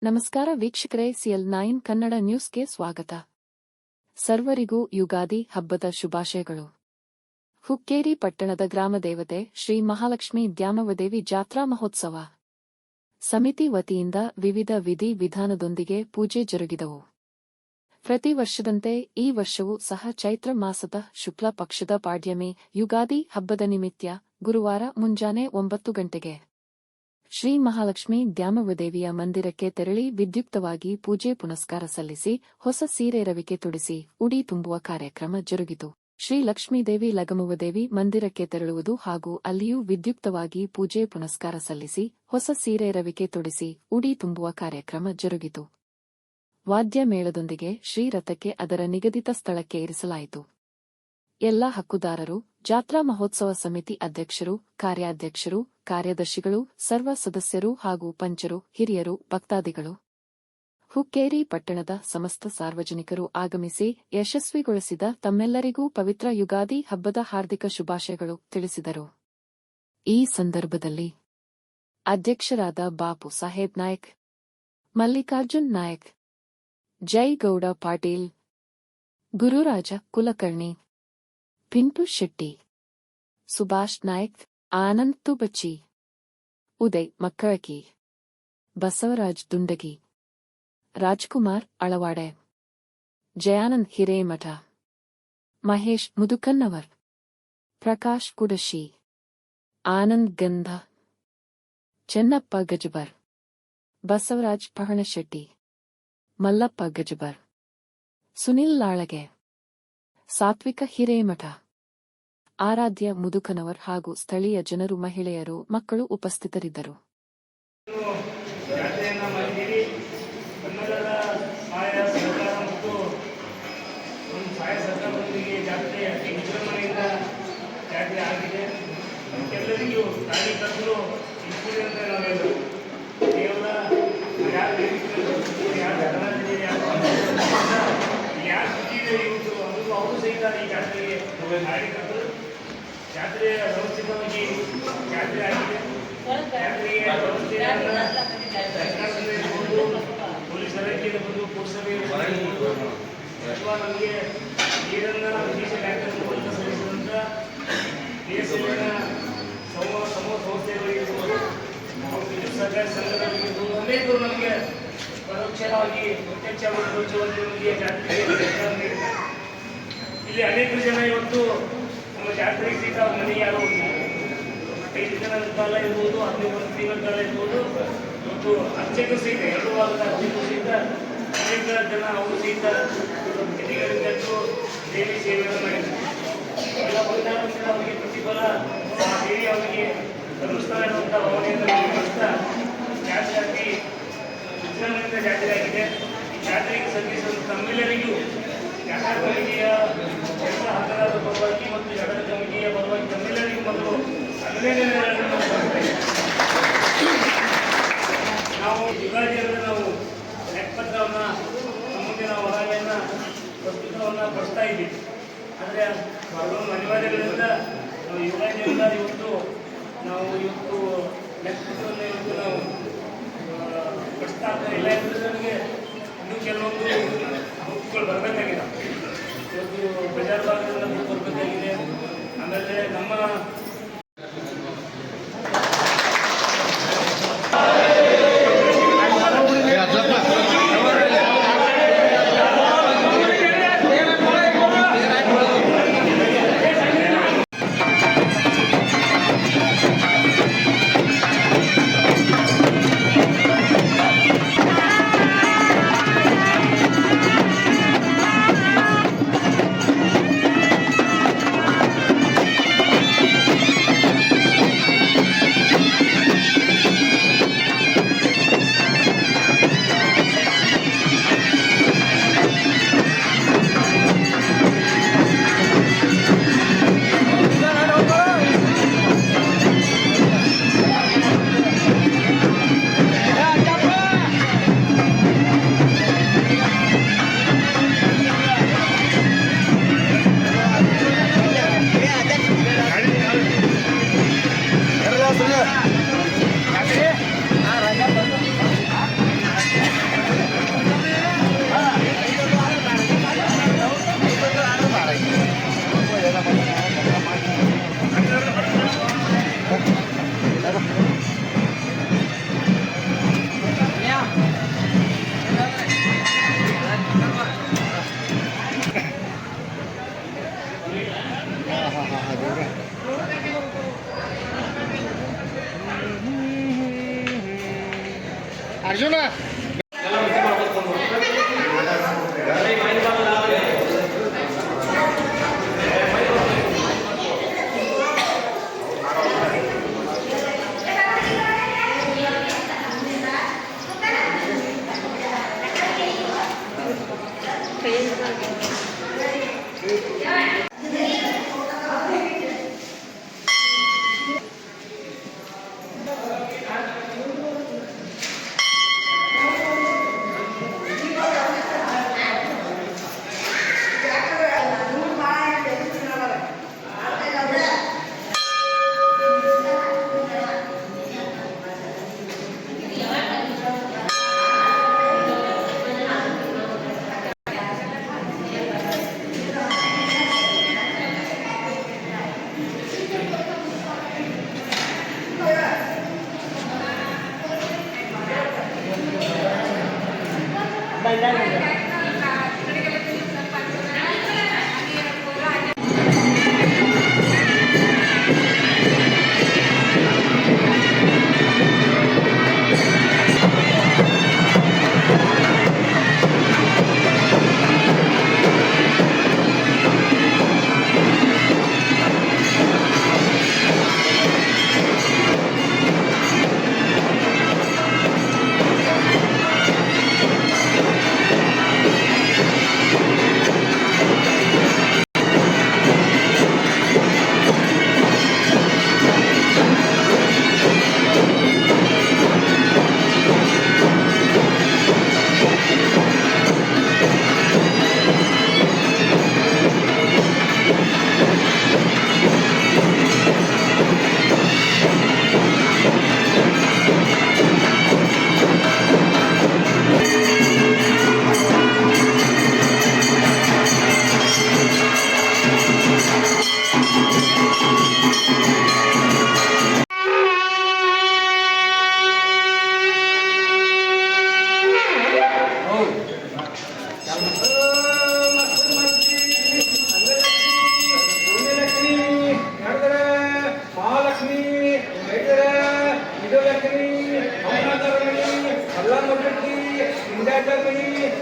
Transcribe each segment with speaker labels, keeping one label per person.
Speaker 1: ನಮಸ್ಕಾರ ವೀಕ್ಷಕರೇ, CL9 ಕನ್ನಡ ನ್ಯೂಸ್ಗೆ ಸ್ವಾಗತ. ಸರ್ವರಿಗೂ ಯುಗಾದಿ ಹಬ್ಬದ ಶುಭಾಶಯಗಳು. ಹುಕ್ಕೇರಿ ಪಟ್ಟಣದ ಗ್ರಾಮದೇವತೆ ಶ್ರೀ ಮಹಾಲಕ್ಷ್ಮೀ ದ್ಯಾಮವ್ವದೇವಿ ಜಾತ್ರಾ ಮಹೋತ್ಸವ ಸಮಿತಿ ವತಿಯಿಂದ ವಿವಿಧ ವಿಧಿ ವಿಧಾನದೊಂದಿಗೆ ಪೂಜೆ ಜರುಗಿದವು. ಪ್ರತಿ ವರ್ಷದಂತೆ ಈ ವರ್ಷವೂ ಸಹ ಚೈತ್ರ ಮಾಸದ ಶುಕ್ಲ ಪಕ್ಷದ ಪಾಡ್ಯಮಿ ಯುಗಾದಿ ಹಬ್ಬದ ನಿಮಿತ್ತ ಗುರುವಾರ ಮುಂಜಾನೆ 9 ಗಂಟೆಗೆ ಶ್ರೀ ಮಹಾಲಕ್ಷ್ಮೀ ದ್ಯಾಮವ್ವದೇವಿಯ ಮಂದಿರಕ್ಕೆ ತೆರಳಿ ವಿದ್ಯುಕ್ತವಾಗಿ ಪೂಜೆ ಪುನಸ್ಕಾರ ಸಲ್ಲಿಸಿ ಹೊಸ ಸೀರೆ ರವಿಕೆ ತೊಡಿಸಿ ಉಡಿ ತುಂಬುವ ಕಾರ್ಯಕ್ರಮ ಜರುಗಿತು. ಶ್ರೀ ಲಕ್ಷ್ಮೀದೇವಿ ಲಗಮವ್ವದೇವಿ ಮಂದಿರಕ್ಕೆ ತೆರಳುವುದು ಹಾಗೂ ಅಲ್ಲಿಯೂ ವಿದ್ಯುಕ್ತವಾಗಿ ಪೂಜೆ ಪುನಸ್ಕಾರ ಸಲ್ಲಿಸಿ ಹೊಸ ಸೀರೆ ರವಿಕೆ ತೊಡಿಸಿ ಉಡಿ ತುಂಬುವ ಕಾರ್ಯಕ್ರಮ ಜರುಗಿತು. ವಾದ್ಯ ಮೇಳದೊಂದಿಗೆ ಶ್ರೀರಥಕ್ಕೆ ಅದರ ನಿಗದಿತ ಸ್ಥಳಕ್ಕೆ ಇರಿಸಲಾಯಿತು. ಎಲ್ಲ ಹಕ್ಕುದಾರರು, ಜಾತ್ರಾ ಮಹೋತ್ಸವ ಸಮಿತಿ ಅಧ್ಯಕ್ಷರು, ಕಾರ್ಯಾಧ್ಯಕ್ಷರು, ಕಾರ್ಯದರ್ಶಿಗಳು, ಸರ್ವ ಸದಸ್ಯರು ಹಾಗೂ ಪಂಚರು, ಹಿರಿಯರು, ಭಕ್ತಾದಿಗಳು, ಹುಕ್ಕೇರಿ ಪಟ್ಟಣದ ಸಮಸ್ತ ಸಾರ್ವಜನಿಕರು ಆಗಮಿಸಿ ಯಶಸ್ವಿಗೊಳಿಸಿದ ತಮ್ಮೆಲ್ಲರಿಗೂ ಪವಿತ್ರ ಯುಗಾದಿ ಹಬ್ಬದ ಹಾರ್ದಿಕ ಶುಭಾಶಯಗಳು ತಿಳಿಸಿದರು. ಈ ಸಂದರ್ಭದಲ್ಲಿ ಅಧ್ಯಕ್ಷರಾದ ಬಾಪು ಸಾಹೇಬ್ ನಾಯಕ್, ಮಲ್ಲಿಕಾರ್ಜುನ್ ನಾಯಕ್, ಜೈಗೌಡ ಪಾಟೀಲ್, ಗುರುರಾಜ ಕುಲಕರ್ಣಿ, ಪಿಂಟು ಶೆಟ್ಟಿ, ಸುಭಾಷ್ ನಾಯಕ್, ಆನಂದ್ ತುಬಚಿ, ಉದಯ್ ಮಕ್ಕಳಕಿ, ಬಸವರಾಜ್ ದುಂಡಗಿ, ರಾಜ್ಕುಮಾರ್ ಅಳವಾಡೆ, ಜಯಾನಂದ್ ಹಿರೇಮಠ, ಮಹೇಶ್ ಮುದುಕನ್ನವರ್, ಪ್ರಕಾಶ್ ಕುಡಶಿ, ಆನಂದ್ ಗಂಧ, ಚೆನ್ನಪ್ಪ ಗಜಬರ್, ಬಸವರಾಜ್ ಪಹಣಶೆಟ್ಟಿ, ಮಲ್ಲಪ್ಪ ಗಜಬರ್, ಸುನಿಲ್ ಲಾಳಗೆ, ಸಾತ್ವಿಕ ಹಿರೇಮಠ, ಆರಾಧ್ಯ ಮುದುಕನವರ್ ಹಾಗೂ ಸ್ಥಳೀಯ ಜನರು, ಮಹಿಳೆಯರು, ಮಕ್ಕಳು ಉಪಸ್ಥಿತರಿದ್ದರು.
Speaker 2: ಜಾತ್ರೆಯ ವ್ಯವಸ್ಥಿತವಾಗಿ ಜಾತ್ರೆ ಆಗಿದೆ. ಜಾತ್ರೆಗೆ ಪೊಲೀಸ್ ಇಲಾಖೆಯಿಂದ ಬಂದು ಪುರಸಭೆ ಅಥವಾ ನಮಗೆ ನೀರನ್ನ ವಿಶೇಷ ಟ್ಯಾಂಕರ್ ಮೂಲಕ ಸಲ್ಲಿಸಿದಂಥ BSNL ಸಮೂಹ ಸಂಸ್ಥೆಗಳಿರ್ಬೋದು, ವಿದ್ಯುತ್ ಸಹಕಾರಿ ಸಂಘಗಳಿರ್ಬೋದು, ಅನೇಕರು ನಮಗೆ ಪರೋಕ್ಷವಾಗಿ ಪ್ರತ್ಯಕ್ಷವಾಗಿ ನಮಗೆ ಜಾತ್ರೆಗೆ ಇಲ್ಲಿ ಅನೇಕ ಜನ ಇವತ್ತು ನಮ್ಮ ಜಾತ್ರೆಗೆ ಸಹಿತ ಮನೆಗೆ ಯಾರು 5 ದಿನದ ಕಾಲ ಇರ್ಬೋದು, 11 ತಿಂಗಳ ಕಾಲ ಇರ್ಬೋದು, ಮತ್ತು ಅರ್ಚಕರು ಸಹಿತ 2 ವಾರದ ಅರ್ಚಕರು ಸಹಿತ ಅನೇಕ ಜನ ಅವರು ಸಹಿತ ಎದಿಗಳಿಂದಟ್ಟು ದೇವಿ ಸೇವೆಯನ್ನು ಮಾಡಿದ್ದಾರೆ. ಎಲ್ಲ ಬಂದಾಗಿಂದ ಅವರಿಗೆ ಪ್ರತಿಫಲ ದೇವಿ ಅವರಿಗೆ ತಲುಪಿಸ್ತಾರೆ ಅನ್ನುವಂಥ ಭಾವನೆಯನ್ನು ವ್ಯಕ್ತಪಡಿಸ್ತಾ ಜಾತ್ರೆ ಅತಿ ವಿಜೃಂಭಣೆಯಿಂದ ಜಾತ್ರೆ ಆಗಿದೆ. ಈ ಜಾತ್ರೆಗೆ ಸಲ್ಲಿಸುವಂಥ ತಮ್ಮೆಲ್ಲರಿಗೂ ಜಾತ್ರಾ ಕಮಿಟಿಯ ಎಲ್ಲ ಹಕ್ಕದಾರರ ಪರವಾಗಿ ಮತ್ತು ಜಾತ್ರಾ ಕಮಿಟಿಯ ಪರವಾಗಿ ತಮ್ಮೆಲ್ಲರಿಗೂ ಮೊದಲು ಅಭಿನಂದನೆಗಳನ್ನು ನಾವು ಯುಗಾದಿಯಲ್ಲಿ ನಾವು ಲೆಕ್ಕಪತ್ರವನ್ನು ಮುಂದಿನ ಹೊರಗೆಯನ್ನು ಪ್ರಸ್ತುತವನ್ನು ಪಡಿಸ್ತಾ ಇದ್ದೀವಿ. ಆದರೆ ಕೆಲವೊಂದು ಅನಿವಾರ್ಯಗಳಿಂದ ನಾವು ಯುಗಾದಿಯಿಂದ ಇವತ್ತು ಲೆಕ್ಕಪತ್ರವನ್ನು ಇವತ್ತು ನಾವು ಪಡಿಸ್ತಾ ಇಲ್ಲ. ಯಾಕಂದರೆ ನನಗೆ ಇನ್ನೂ ಕೆಲವೊಂದು ಬುಕ್ಗಳು ಬರಬೇಕಾಗಿದೆ. ಇವತ್ತು ಬಜಾರ್ ಭಾಗದಿಂದ ಬುಕ್ ಬರಬೇಕಾಗಿದೆ. ಆಮೇಲೆ ನಮ್ಮ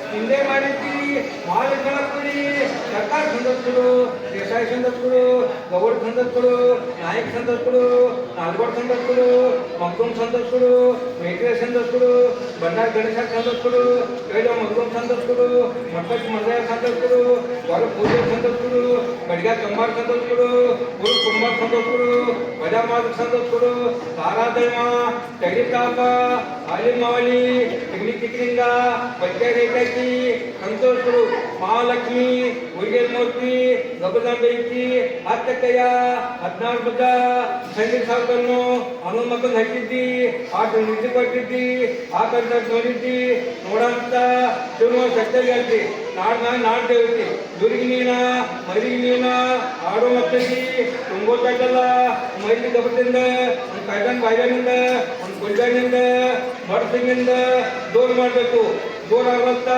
Speaker 3: ಹಿಂದೆ ಮಾಡಿದ್ವಿ ಮಾಲ್ ಕಳಕ್ಬಿಡಿ ಸರ್ಕಾರ ಸಂದಸ್ಕರು ದೇಸಾಯಿ ಸಂದಸ್ಕರು ಗೌಡ ಸಂದಸ್ಕರು ನಾಯಕ್ ಸಂದಸ್ಕರು ನಾಲ್ಗೋಡ್ ಸಂದಸ್ಕರು ಮಗ್ದುಮ್ ಸಂದಸ್ಕರು ಮೇಘ್ರೆ ಸಂದಸ್ಕರು ಬಂಡಾರ ಗಣೇಶ ಸಂದಸ್ಕರು ಕೈಲ ಮಗ್ದುಮ್ ಸಂದಸ್ಕರು ಮಕ್ಕಳ ಮಜಾಯ ಸಂದಸ್ಕರು ಹೊರ ಪೂಜೆ ಸಂದಸ್ಕರು ಬಡಿಗ ಕಂಬಾರ್ ಸಂದಸ್ಕರು ಗುರು ಕುಮಾರ್ ಸಂದಸ್ಕರು ಬಜಾಮಾದ ಸಂದಸ್ಕರು ತಾರಾದೈಮ ತೆಗಿತಾಪ ಆಲಿಮಾವಲಿ ತಿಂಗ್ಳಿ ತಿಕ್ಕಿಂಗ ಬಚ್ಚೆ ರೇಖಿ ಸಂತೋಷರು ಮಹಾಲಕ್ಷ್ಮಿ ಉರಿಗೆಲ್ ಮೂರ್ತಿ ಗಬದಾನ್ ಬೆಂಕಿ ಹತ್ತಕ್ಕಯ್ಯ 14 ಬುದ್ಧ ಸಂಗೀತ ಸಾವುಗಳನ್ನು ಹನುಮಕ್ಕನ ಹಚ್ಚಿದ್ದಿ ಆಟ ನಿದ್ದೆ ಕೊಟ್ಟಿದ್ದಿ ಆಕಂತ ನೋಡಿದ್ದಿ ನೋಡಂತ ಶಿವ ಸತ್ಯ ಹೇಳ್ತಿ ನಾಡ್ ದೇವತಿ ದುರ್ಗಿ ನೀನ ಮರಿಗೆ ನೀನ ಆಡೋ ಮಕ್ಕಳಿಗೆ ತುಂಬೋ ತಟ್ಟಲ್ಲ ಮೈಲಿ ಗಬದಿಂದ ಒಂದು ಕೈಗನ್ ಬಾಯ್ನಿಂದ ಒಂದು ಗುಲ್ಜಾನಿಂದ ಬಡಸಿಂಗಿಂದ ದೂರ ಮಾಡಬೇಕು ದೂರ ಆಗತ್ತ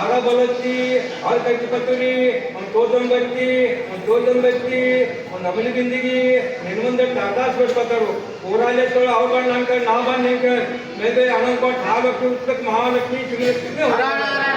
Speaker 3: ಆಗ ಬಲತ್ತಿ ಹಾಲು ಕಟ್ಟಿ ಬತ್ತೀರಿ ಒಂದು ತೋಜನ್ ಬತ್ತಿ ಒಂದು ಅಮಲಿ ಬಿಂದಿಗಿ ನಿನ್ ಮುಂದೆ ಟಾಟಾಸ್ ಬಿಡ್ಬೇಕಾರು ಊರಾಲೇಶ್ವರ ಅವ್ರು ಬಂದು ನಂಗೆ ನಾ ಬಂದು ನಿಂಗೆ ಮೇಲೆ ಅನಂತ ಕೊಟ್ಟು ಹಾಲು ಮಹಾಲಕ್ಷ್ಮಿ ಸಿಗಲಿಕ್ಕೆ